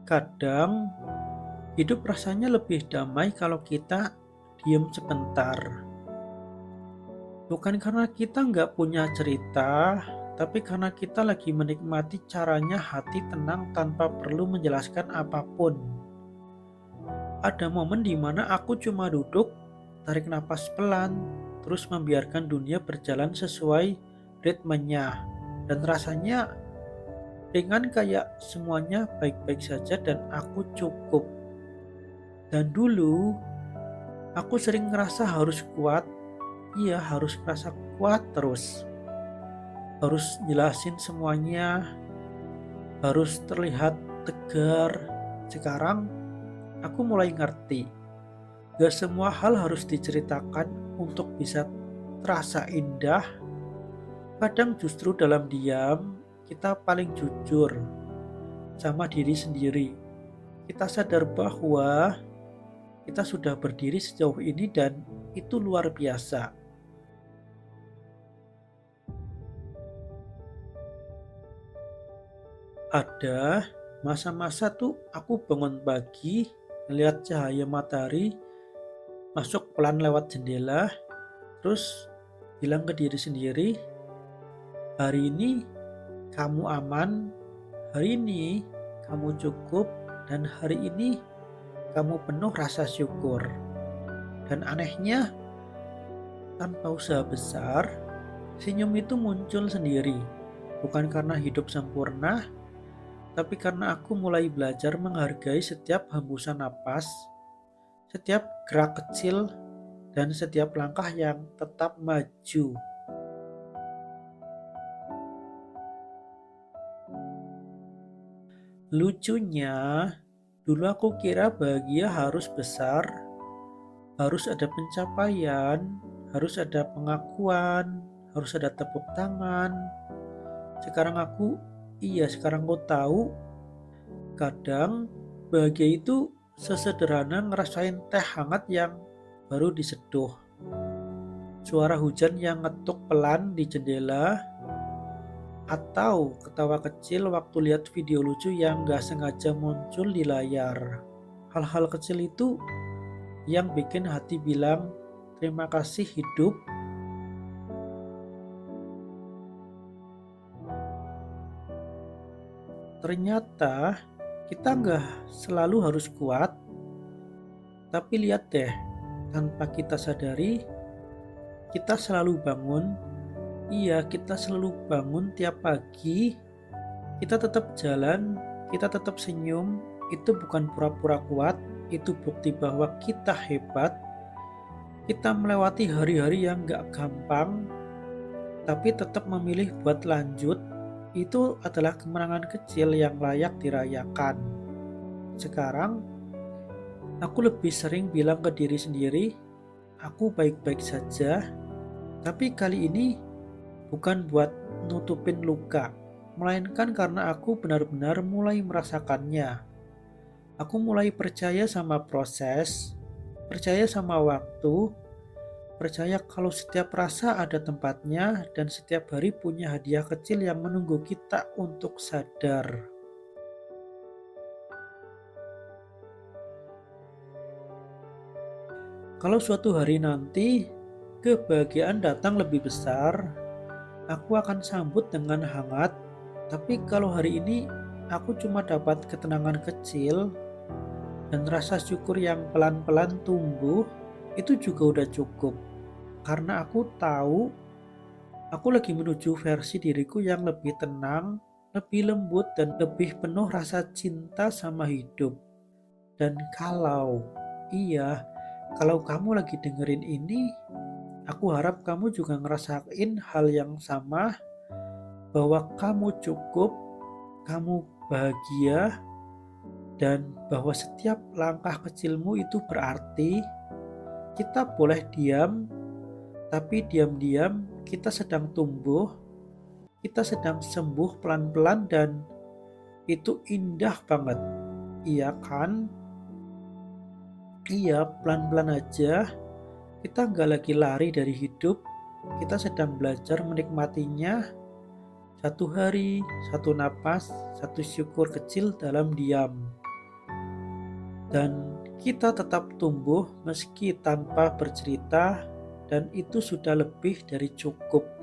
Kadang hidup rasanya lebih damai kalau kita diam sebentar. Bukan karena kita nggak punya cerita, tapi karena kita lagi menikmati caranya hati tenang tanpa perlu menjelaskan apapun. Ada momen di mana aku cuma duduk, tarik napas pelan, terus membiarkan dunia berjalan sesuai ritmenya. Dan rasanya ringan, kayak semuanya baik-baik saja dan aku cukup. Dan dulu aku sering ngerasa harus kuat, iya harus ngerasa kuat terus. Harus jelasin semuanya, harus terlihat tegar. Sekarang aku mulai ngerti, gak semua hal harus diceritakan untuk bisa terasa indah. Kadang justru dalam diam, kita paling jujur sama diri sendiri. Kita sadar bahwa kita sudah berdiri sejauh ini dan itu luar biasa. Ada masa-masa tuh aku bangun pagi, ngeliat cahaya matahari masuk pelan lewat jendela, terus bilang ke diri sendiri, hari ini kamu aman, hari ini kamu cukup, dan hari ini kamu penuh rasa syukur. Dan anehnya, tanpa usaha besar, senyum itu muncul sendiri. Bukan karena hidup sempurna, tapi karena aku mulai belajar menghargai setiap hembusan napas, setiap gerak kecil, dan setiap langkah yang tetap maju. Lucunya, dulu aku kira bahagia harus besar, harus ada pencapaian, harus ada pengakuan, harus ada tepuk tangan. Sekarang aku tahu, kadang bahagia itu sesederhana ngerasain teh hangat yang baru diseduh, suara hujan yang ngetuk pelan di jendela, atau ketawa kecil waktu lihat video lucu yang gak sengaja muncul di layar. Hal-hal kecil itu yang bikin hati bilang, terima kasih hidup. Ternyata kita nggak selalu harus kuat, tapi lihat deh, tanpa kita sadari, kita selalu bangun. Iya, kita selalu bangun tiap pagi, kita tetap jalan, kita tetap senyum. Itu bukan pura-pura kuat, itu bukti bahwa kita hebat. Kita melewati hari-hari yang gak gampang, tapi tetap memilih buat lanjut. Itu adalah kemenangan kecil yang layak dirayakan. Sekarang, aku lebih sering bilang ke diri sendiri, aku baik-baik saja, tapi kali ini bukan buat nutupin luka, melainkan karena aku benar-benar mulai merasakannya. Aku mulai percaya sama proses, percaya sama waktu, percaya kalau setiap rasa ada tempatnya dan setiap hari punya hadiah kecil yang menunggu kita untuk sadar. Kalau suatu hari nanti kebahagiaan datang lebih besar, aku akan sambut dengan hangat. Tapi kalau hari ini aku cuma dapat ketenangan kecil dan rasa syukur yang pelan-pelan tumbuh, itu juga udah cukup. Karena aku tahu aku lagi menuju versi diriku yang lebih tenang, lebih lembut, dan lebih penuh rasa cinta sama hidup. Dan iya, kalau kamu lagi dengerin ini, aku harap kamu juga ngerasain hal yang sama, bahwa kamu cukup, kamu bahagia, dan bahwa setiap langkah kecilmu itu berarti. Kita boleh diam, tapi diam-diam kita sedang tumbuh, kita sedang sembuh pelan-pelan, dan itu indah banget. Iya kan? Iya, pelan-pelan aja. Kita nggak lagi lari dari hidup, kita sedang belajar menikmatinya. Satu hari, satu napas, satu syukur kecil dalam diam. dan kita tetap tumbuh meski tanpa bercerita, dan itu sudah lebih dari cukup.